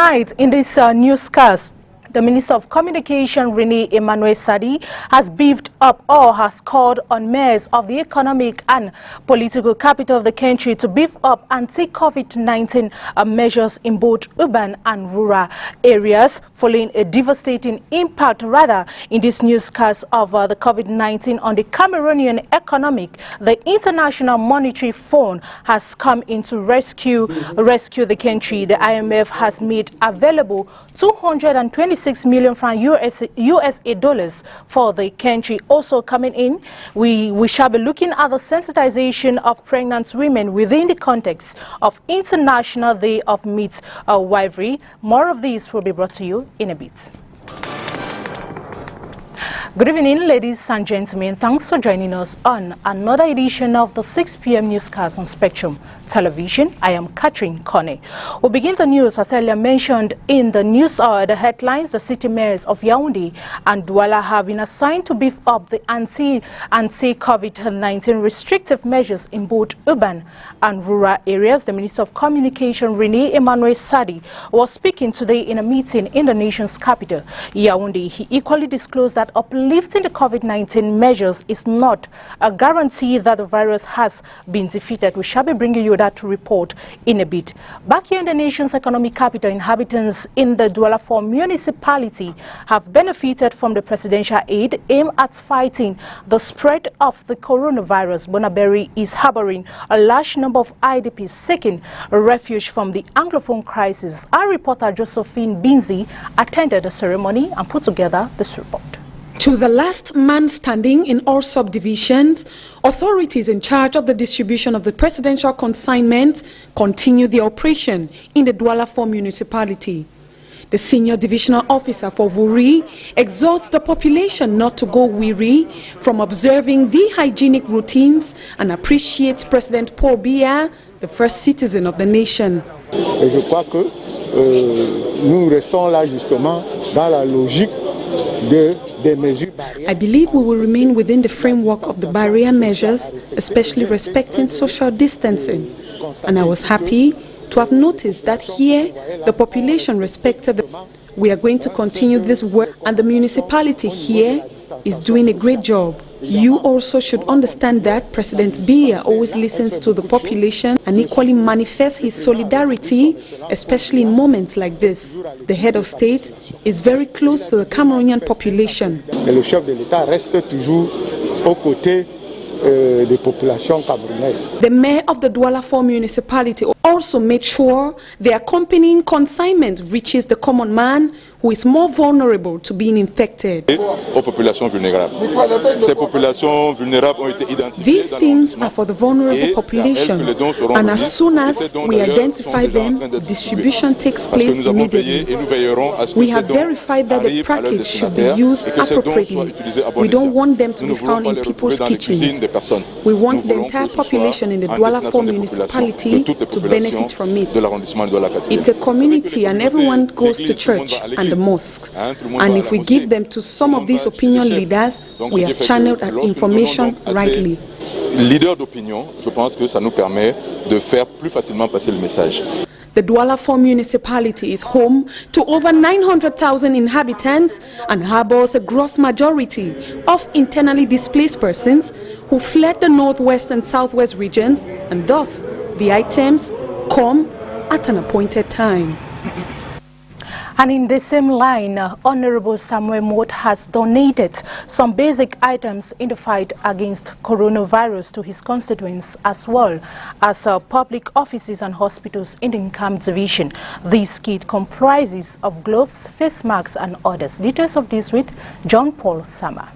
Tonight, in this newscast, the Minister of Communication, Rene Emmanuel Sadi, has beefed up or has called on mayors of the economic and political capital of the country to beef up anti-COVID-19 measures in both urban and rural areas, following a devastating impact, in this newscast of the COVID-19 on the Cameroonian economic. The International Monetary Fund has come in to rescue the country. The IMF has made available 226 million franc USA dollars for the country. Also coming in, we shall be looking at the sensitization of pregnant women within the context of International Day of Midwifery. More of these will be brought to you in a bit. Good evening, ladies and gentlemen. Thanks for joining us on another edition of the 6 p.m. newscast on Spectrum Television. I am Catherine KONE. We'll begin the news, as earlier mentioned in the news, the headlines. The city mayors of Yaoundé and Douala have been assigned to beef up the anti-COVID-19 restrictive measures in both urban and rural areas. The Minister of Communication, Rene Emmanuel Sadi, was speaking today in a meeting in the nation's capital, Yaoundé. He equally disclosed that uplifting the COVID-19 measures is not a guarantee that the virus has been defeated. We shall be bringing you that report in a bit. Back here in the nation's economic capital, inhabitants in the Douala 4 municipality have benefited from the presidential aid aimed at fighting the spread of the coronavirus. Bonaberi is harboring a large number of IDPs seeking refuge from the Anglophone crisis. Our reporter Josephine Binzi attended the ceremony and put together this report. To the last man standing in all subdivisions, authorities in charge of the distribution of the presidential consignment continue the operation in the Douala 4 municipality. The senior divisional officer for Vuri exhorts the population not to go weary from observing the hygienic routines and appreciates President Paul Biya, the first citizen of the nation. Je crois que nous restons là justement dans la logique de I believe we will remain within the framework of the barrier measures, especially respecting social distancing. And I was happy to have noticed that here the population respected We are going to continue this work, and the municipality here is doing a great job. You also should understand that President Biya always listens to the population and equally manifests his solidarity, especially in moments like this. The head of state is very close to the Cameroonian population. Le chef de l'État reste toujours aux côtés des populations camerounaises. The mayor of the Douala 4 municipality also made sure the accompanying consignment reaches the common man who is more vulnerable to being infected. These things are for the vulnerable population, and as soon as we identify them, distribution takes place immediately. We have verified that the package should be used appropriately. We don't want them to be found in people's kitchens. We want the entire population in the Douala 4 municipality to benefit from it. It's a community and everyone goes to church and the mosque. And if we give them to some of these opinion leaders, we have channeled that information rightly. Leader d'opinion, je pense que ça nous permet de faire plus facilement passer le message. The Douala 4 municipality is home to over 900,000 inhabitants and harbors a gross majority of internally displaced persons who fled the northwest and southwest regions, and thus the items come at an appointed time. And in the same line, Honorable Samuel Mott has donated some basic items in the fight against coronavirus to his constituents, as well as public offices and hospitals in the Nkam division. This kit comprises of gloves, face masks and others. Details of this with John Paul Sama.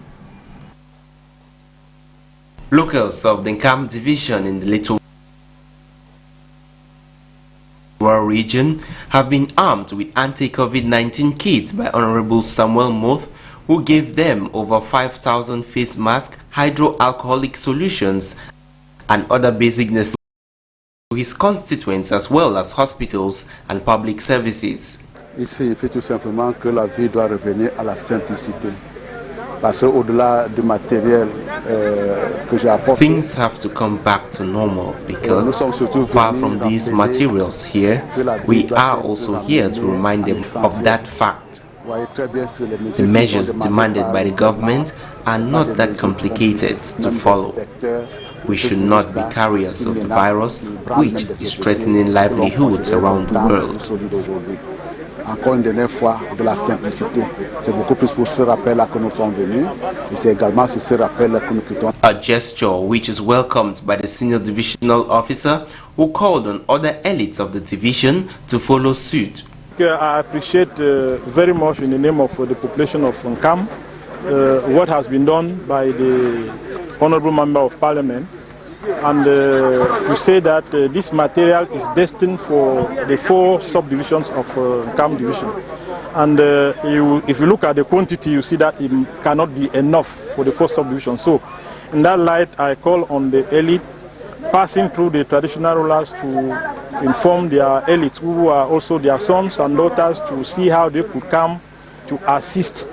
Locals of the Nkam division in the Little rural region have been armed with anti-COVID-19 kits by Honorable Samuel Mott, who gave them over 5,000 face masks, hydroalcoholic solutions and other basic necessities to his constituents, as well as hospitals and public services. Ici, il fait tout simplement que la vie doit revenir à la simplicité. Parce qu'au-delà du matériel Things have to come back to normal because far from these materials here, we are also here to remind them of that fact. The measures demanded by the government are not that complicated to follow. We should not be carriers of the virus, which is threatening livelihoods around the world. Encore une dernière fois, de la simplicité. C'est beaucoup plus pour ce rappel-là que nous sommes venus. Et c'est également sur ce rappel que nous quittons. A gesture which is welcomed by the senior divisional officer who called on other elites of the division to follow suit. I appreciate very much in the name of the population of Nkam what has been done by the Honorable Member of Parliament, and to say that this material is destined for the 4 subdivisions of Nkam division. And if you look at the quantity, you see that it cannot be enough for the 4 subdivisions. So in that light, I call on the elite passing through the traditional rulers to inform their elites, who are also their sons and daughters, to see how they could come to assist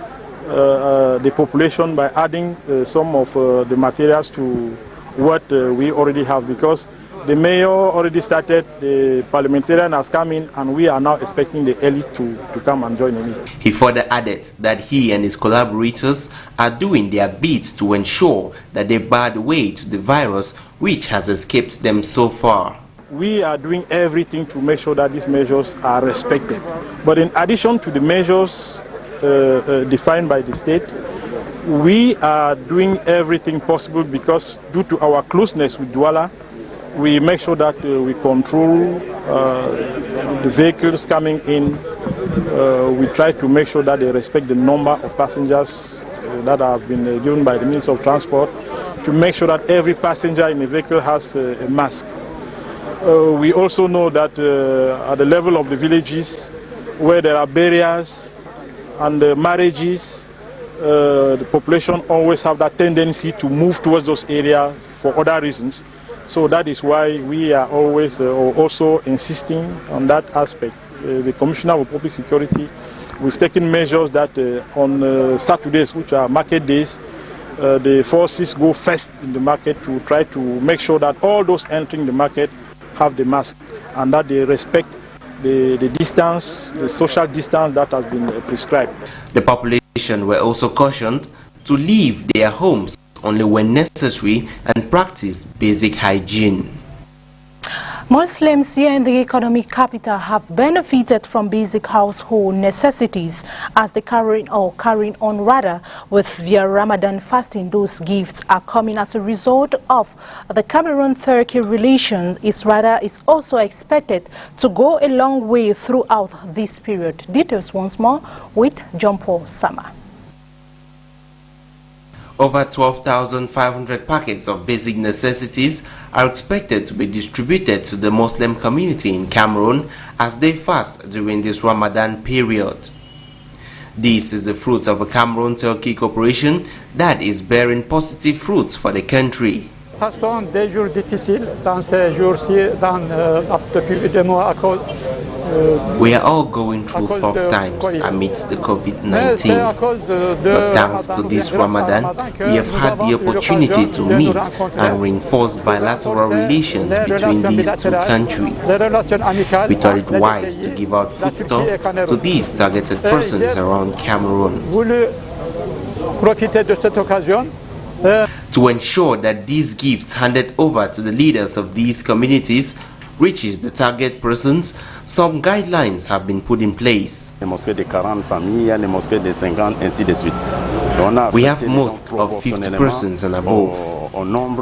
the population by adding some of the materials to what we already have, because the mayor already started, the parliamentarian has come in, and we are now expecting the elite to come and join in it. He further added that he and his collaborators are doing their bit to ensure that they bar the way to the virus which has escaped them so far. We are doing everything to make sure that these measures are respected. But in addition to the measures defined by the state, we are doing everything possible, because due to our closeness with Douala, we make sure that we control the vehicles coming in. We try to make sure that they respect the number of passengers that have been given by the Ministry of Transport, to make sure that every passenger in the vehicle has a mask. We also know that at the level of the villages where there are barriers and marriages, the population always have that tendency to move towards those areas for other reasons. So that is why we are always also insisting on that aspect. The Commissioner of Public Security, we've taken measures that on Saturdays, which are market days, the forces go first in the market to try to make sure that all those entering the market have the mask, and that they respect the distance, the social distance that has been prescribed. The population were also cautioned to leave their homes only when necessary and practice basic hygiene. Muslims here in the economic capital have benefited from basic household necessities as they carrying on with their Ramadan fasting. Those gifts are coming as a result of the Cameroon-Turkey relations. Is also expected to go a long way throughout this period. Details once more with John Paul Sama. Over 12,500 packets of basic necessities are expected to be distributed to the Muslim community in Cameroon as they fast during this Ramadan period. This is the fruit of a Cameroon-Turkey cooperation that is bearing positive fruits for the country. Passons des jours difficiles dans ces jours-ci, depuis 2 mois à cause. We are all going through tough times amidst the COVID-19, but thanks to this Ramadan, we have had the opportunity to meet and reinforce bilateral relations between these 2 countries. We thought it wise to give out foodstuff to these targeted persons around Cameroon. To ensure that these gifts handed over to the leaders of these communities reaches the target persons, some guidelines have been put in place. We have mosques of 50 persons and above,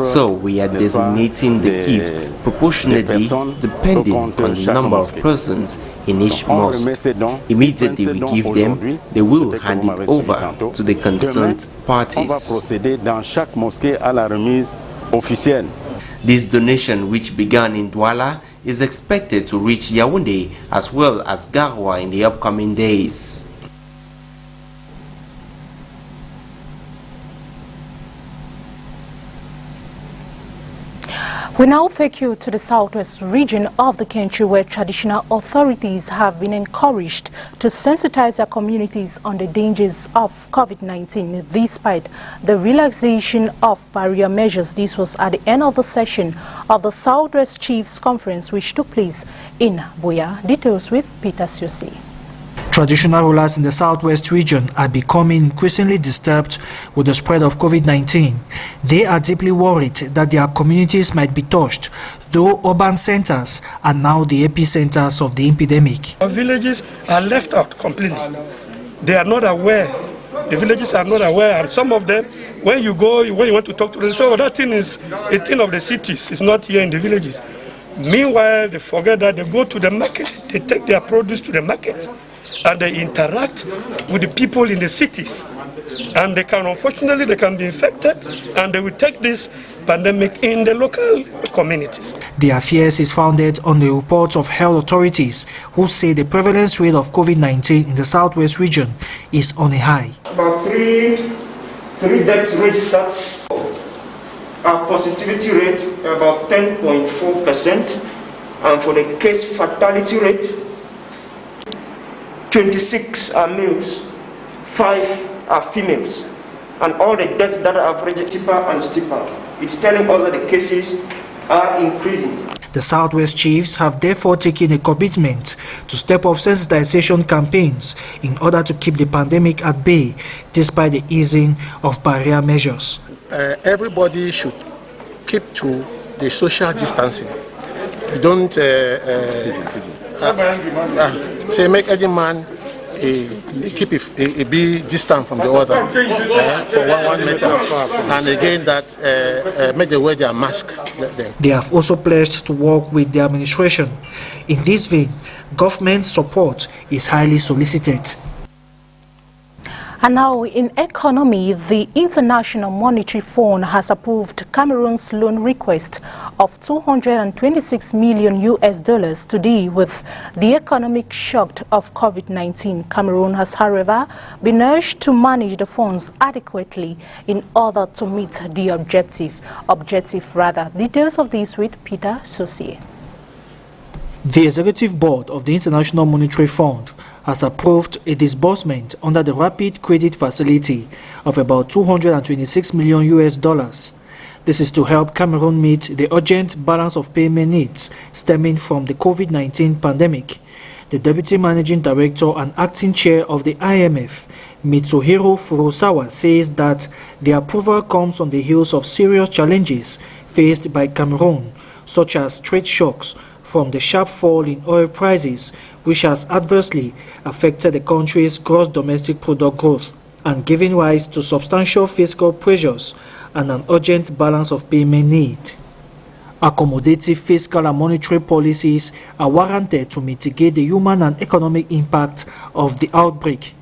so we are designating the gift proportionately depending on the number of persons in each mosque. Immediately we give them, they will hand it over to the concerned parties. This donation, which began in Douala, is expected to reach Yaoundé as well as Garoua in the upcoming days. We now take you to the southwest region of the country, where traditional authorities have been encouraged to sensitize their communities on the dangers of COVID-19 despite the relaxation of barrier measures. This was at the end of the session of the Southwest Chiefs Conference, which took place in Buea. Details with Peter Susi. Traditional rulers in the southwest region are becoming increasingly disturbed with the spread of COVID-19. They are deeply worried that their communities might be touched, though urban centers are now the epicenters of the epidemic. Our villages are left out completely. They are not aware. The villages are not aware, and some of them, when you want to talk to them, so that thing is a thing of the cities. It's not here in the villages. Meanwhile, they forget that they go to the market. They take their produce to the market, and they interact with the people in the cities, and unfortunately they can be infected, and they will take this pandemic in the local communities. Their fears is founded on the reports of health authorities who say the prevalence rate of COVID-19 in the southwest region is on a high. About three deaths registered. Our positivity rate about 10.4%, and for the case fatality rate, 26 are males, 5 are females, and all the deaths that are averaged steeper and steeper. It's telling us that the cases are increasing. The Southwest Chiefs have therefore taken a commitment to step up sensitization campaigns in order to keep the pandemic at bay despite the easing of barrier measures. Everybody should keep to the social distancing. You don't say make any man keep a be distant from the other for 1 meter, and again that make them wear their mask. They have also pledged to work with the administration. In this vein, government support is highly solicited. And now in economy, the International Monetary Fund has approved Cameroon's loan request of $226 million to deal with the economic shock of COVID-19. Cameroon has, however, been urged to manage the funds adequately in order to meet the objective. Details of this with Peter Susi. The Executive Board of the International Monetary Fund has approved a disbursement under the Rapid Credit Facility of about $226 million. This is to help Cameroon meet the urgent balance of payment needs stemming from the COVID-19 pandemic. The Deputy Managing Director and Acting Chair of the IMF, Mitsuhiro Furusawa, says that the approval comes on the heels of serious challenges faced by Cameroon, such as trade shocks from the sharp fall in oil prices, which has adversely affected the country's gross domestic product growth and given rise to substantial fiscal pressures and an urgent balance of payment need. Accommodative fiscal and monetary policies are warranted to mitigate the human and economic impact of the outbreak.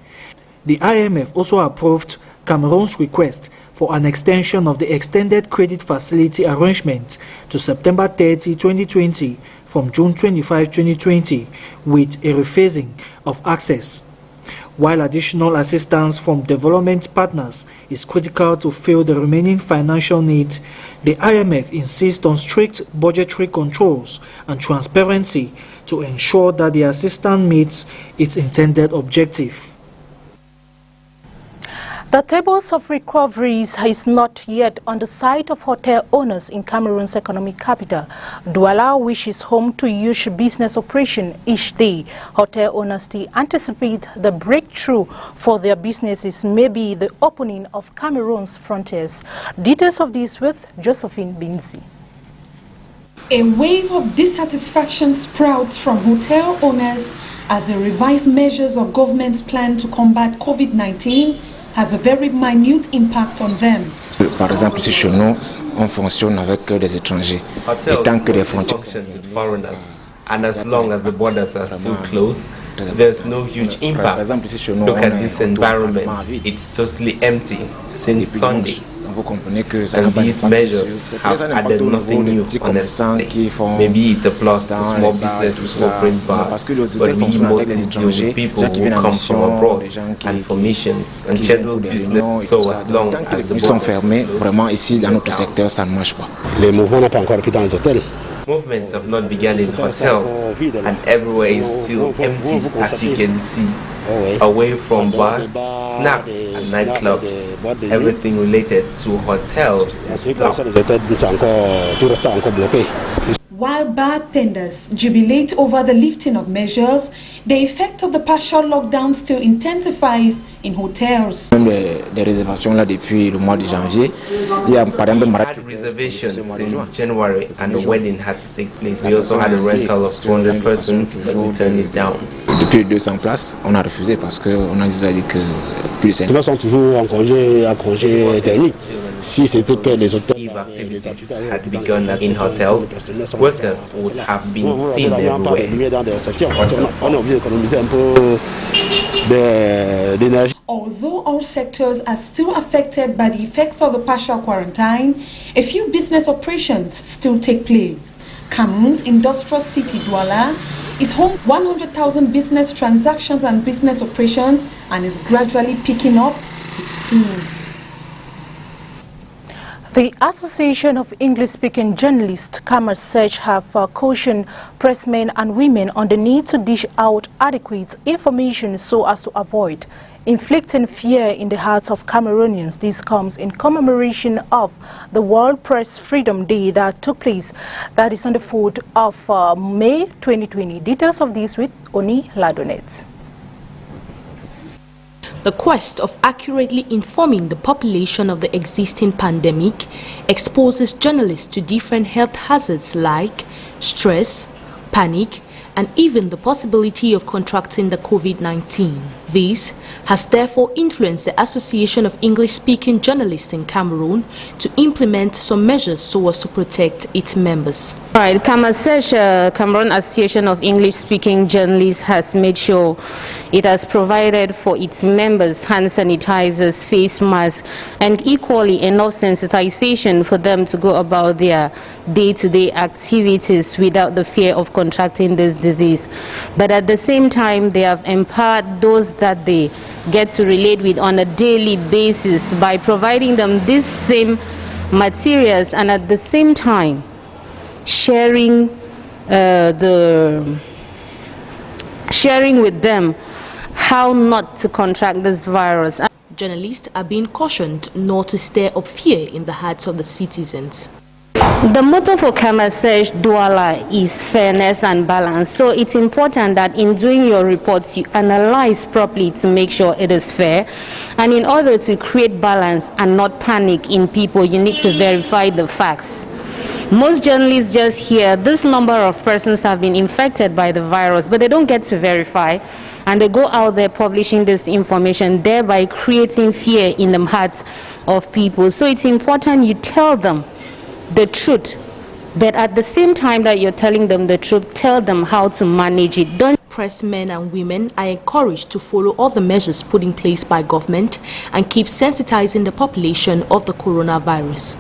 The IMF also approved Cameroon's request for an extension of the extended credit facility arrangement to September 30, 2020 from June 25, 2020 with a rephasing of access. While additional assistance from development partners is critical to fill the remaining financial need, the IMF insists on strict budgetary controls and transparency to ensure that the assistance meets its intended objective. The tables of recoveries is not yet on the side of hotel owners in Cameroon's economic capital, Douala, which is home to huge business operation each day. Hotel owners still anticipate the breakthrough for their businesses may be the opening of Cameroon's frontiers. Details of this with Josephine Binzi. A wave of dissatisfaction sprouts from hotel owners as the revised measures of government's plan to combat COVID-19 has a very minute impact on them. Par exemple, ici chez nous, on fonctionne avec des étrangers. Et tant que les frontières sont foreigners, and as long as the borders are still closed, there's no huge impact. Look at this environment; it's totally empty since Sunday. And these measures have added nothing new, honestly. Maybe it's a plus to small businesses who operate bars, but we mostly deal with people who come from abroad and for missions and scheduled business, so as long as the borders movements have not begun in hotels, and everywhere is still empty, as you can see. Away from bars, snacks, and nightclubs, everything related to hotels is blocked. While bartenders jubilate over the lifting of measures, the effect of the partial lockdown still intensifies in hotels. Les réservations là depuis le mois de janvier, il y a par exemple had reservations since January and the wedding had to take place. We also had a rental of 200 persons, but we turned it down. Depuis 200 places, on a refusé parce qu'on a déjà dit que plus de 5. Ils sont toujours en congé thermique. Si c'était pas les hôtels, if activities had begun in hotels, workers would have been seen everywhere. Although all sectors are still affected by the effects of the partial quarantine, a few business operations still take place. Cameroon's industrial city, Douala, is home to 100,000 business transactions and business operations and is gradually picking up its steam. The Association of English-speaking journalists, Cameroon, have cautioned pressmen and women on the need to dish out adequate information so as to avoid inflicting fear in the hearts of Cameroonians. This comes in commemoration of the World Press Freedom Day that took place, that is on the 4th of May 2020. Details of this with Oni Ladonet. The quest of accurately informing the population of the existing pandemic exposes journalists to different health hazards like stress, panic, and even the possibility of contracting the COVID-19. This has therefore influenced the Association of English-speaking journalists in Cameroon to implement some measures so as to protect its members. All right, Cameroon Association of English-speaking journalists has made sure it has provided for its members hand sanitizers, face masks, and equally enough sensitization for them to go about their day-to-day activities without the fear of contracting this disease. But at the same time, they have empowered those that they get to relate with on a daily basis by providing them these same materials and at the same time sharing with them how not to contract this virus. Journalists are being cautioned not to stir up fear in the hearts of the citizens. The motto for Cameroon Douala is fairness and balance. So it's important that in doing your reports, you analyze properly to make sure it is fair. And in order to create balance and not panic in people, you need to verify the facts. Most journalists just hear this number of persons have been infected by the virus, but they don't get to verify. And they go out there publishing this information, thereby creating fear in the hearts of people. So it's important you tell them the truth, but at the same time that you're telling them the truth, tell them how to manage it. Pressmen and women are encouraged to follow all the measures put in place by government and keep sensitizing the population of the coronavirus.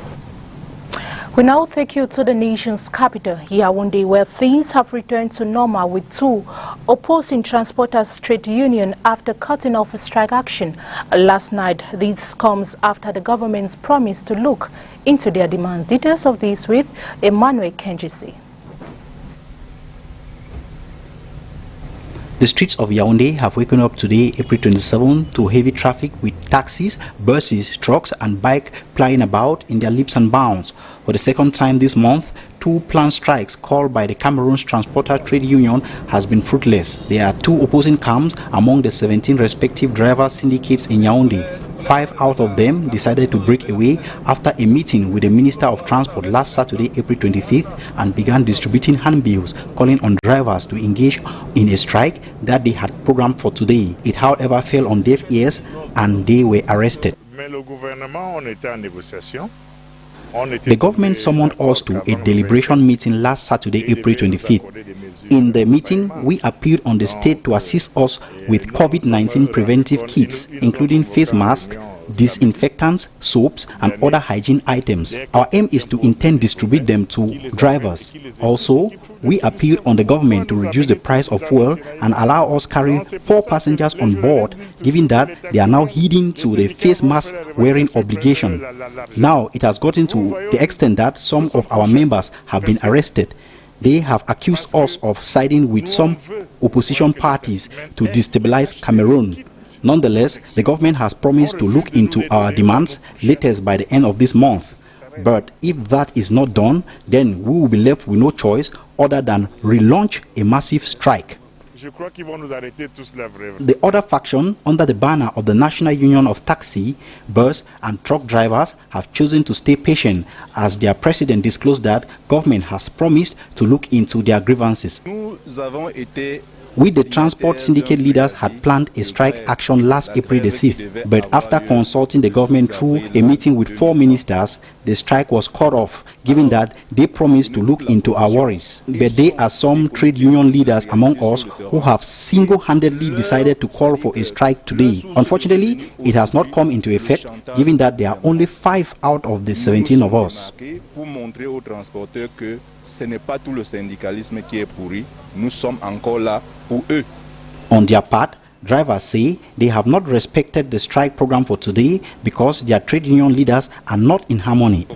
We now take you to the nation's capital, Yaoundé, where things have returned to normal with two opposing transporters' trade union after cutting off strike action last night. This comes after the government's promise to look into their demands. Details of this with Emmanuel Kenjisi. The streets of Yaoundé have woken up today, April 27, to heavy traffic with taxis, buses, trucks and bikes plying about in their leaps and bounds. For the second time this month, two planned strikes called by the Cameroon's Transporter Trade Union has been fruitless. There are two opposing camps among the 17 respective driver syndicates in Yaoundé. 5 out of them decided to break away after a meeting with the Minister of Transport last Saturday, April 25th, and began distributing handbills calling on drivers to engage in a strike that they had programmed for today. It, however, fell on deaf ears and they were arrested. The government summoned us to a deliberation meeting last Saturday, April 25th. In the meeting, we appealed on the state to assist us with COVID-19 preventive kits, including face masks, disinfectants, soaps, and other hygiene items. Our aim is to distribute them to drivers. Also, we appeal on the government to reduce the price of fuel and allow us carry 4 passengers on board, given that they are now heeding to the face mask wearing obligation. Now, it has gotten to the extent that some of our members have been arrested. They have accused us of siding with some opposition parties to destabilize Cameroon. Nonetheless, the government has promised to look into our demands latest by the end of this month. But if that is not done, then we will be left with no choice other than relaunch a massive strike. The other faction, under the banner of the National Union of Taxi, Bus and Truck Drivers, have chosen to stay patient as their president disclosed that government has promised to look into their grievances. We, the transport syndicate leaders, had planned a strike action last April the 6th, but after consulting the government through a meeting with 4 ministers, the strike was cut off, given that they promised to look into our worries. But there are some trade union leaders among us who have single-handedly decided to call for a strike today. Unfortunately, it has not come into effect, given that there are only 5 out of the 17 of us. Ce n'est pas tout le syndicalisme qui est pourri. Nous sommes encore là pour eux. On their part, drivers say they have not respected the strike program for today because their trade union leaders are not in harmony.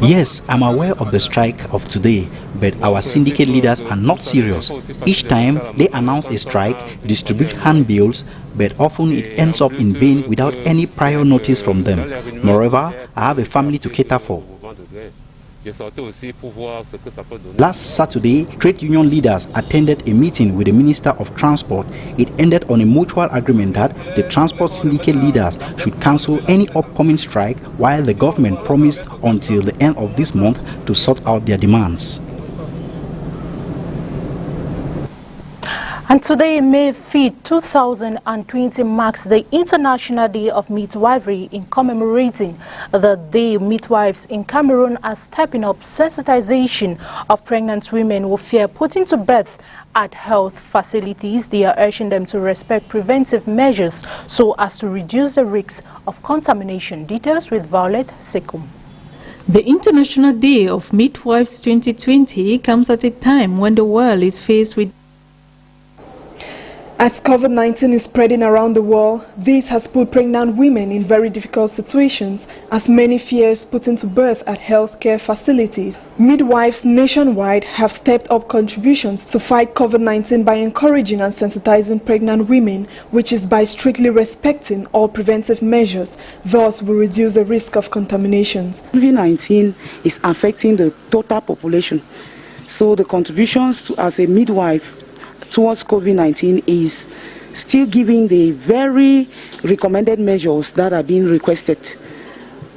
Yes, I'm aware of the strike of today, but our syndicate leaders are not serious. Each time they announce a strike, distribute handbills, but often it ends up in vain without any prior notice from them. Moreover, I have a family to cater for. Last Saturday, trade union leaders attended a meeting with the Minister of Transport. It ended on a mutual agreement that the transport syndicate leaders should cancel any upcoming strike, while the government promised until the end of this month to sort out their demands. And today, May 5th, 2020 marks the International Day of Midwifery. In commemorating the day, midwives in Cameroon are stepping up sensitization of pregnant women who fear putting to birth at health facilities. They are urging them to respect preventive measures so as to reduce the risks of contamination. Details with Violet Sekum. The International Day of Midwives 2020 comes at a time when the world is faced with As COVID-19 is spreading around the world, this has put pregnant women in very difficult situations as many fears putting to birth at healthcare facilities. Midwives nationwide have stepped up contributions to fight COVID-19 by encouraging and sensitizing pregnant women, which is by strictly respecting all preventive measures. Thus, we reduce the risk of contaminations. COVID-19 is affecting the total population, so the contributions as a midwife towards COVID-19 is still giving the very recommended measures that are being requested.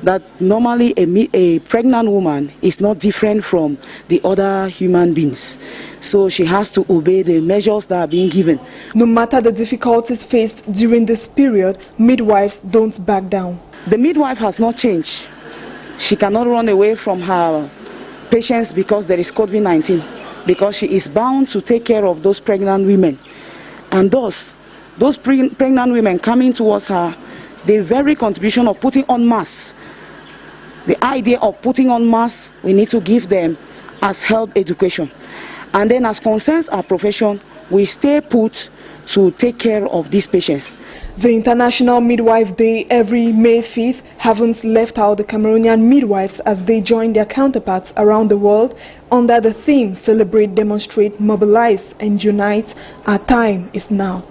That normally a pregnant woman is not different from the other human beings. So she has to obey the measures that are being given. No matter the difficulties faced during this period, midwives don't back down. The midwife has not changed. She cannot run away from her patients because there is COVID-19. Because she is bound to take care of those pregnant women. And thus, those pregnant women coming towards her, the very contribution of putting on masks, the idea of putting on masks, we need to give them as health education. And then as concerns our profession, we stay put to take care of these patients. The International Midwife Day every May 5th haven't left out the Cameroonian midwives as they join their counterparts around the world under the theme Celebrate, Demonstrate, Mobilize and Unite. Our time is now.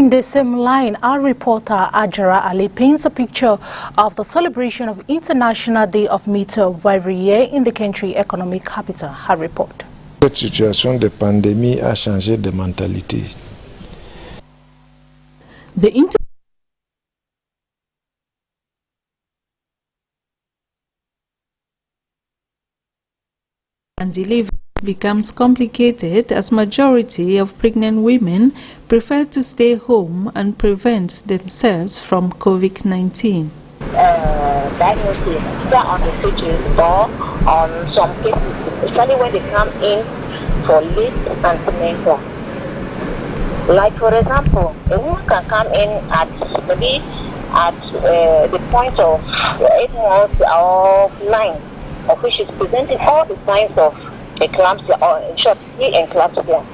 In the same line, our reporter Ajara Ali paints a picture of the celebration of International Day of Midwifery here in the country economic capital. Her report. Cette situation de pandémie a changé de mentalité. And delivery becomes complicated as majority of pregnant women prefer to stay home and prevent themselves from COVID-19. Diagnosis on the switches or on some cases, especially when they come in for late antenatal. Like for example, a woman can come in at maybe at the point of 8 months or 9, of which is presenting all the signs of eclampsia, or in short, pre-eclampsia.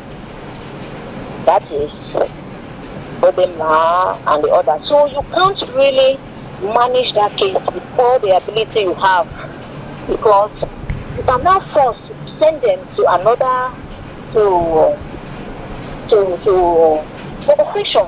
That is edema and the other. So you can't really manage that case with all the ability you have, because you are now forced to send them to another to operation.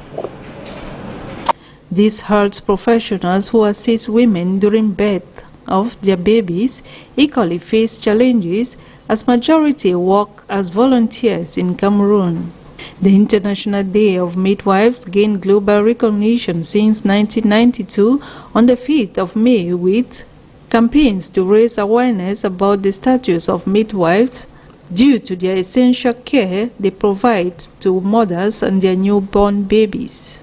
These health professionals who assist women during birth of their babies equally face challenges, as majority work as volunteers in Cameroon. The International Day of Midwives gained global recognition since 1992 on the 5th of May with campaigns to raise awareness about the status of midwives due to their essential care they provide to mothers and their newborn babies.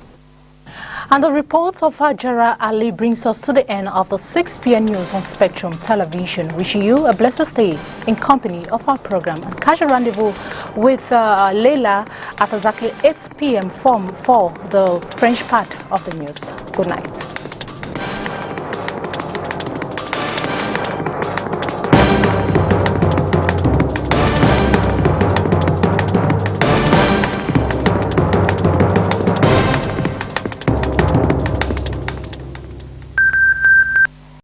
And the report of Hajara Ali brings us to the end of the 6 p.m. news on Spectrum Television. Wishing you a blessed day in company of our program, and catch a rendezvous with Leila at exactly 8 p.m. for the French part of the news. Good night.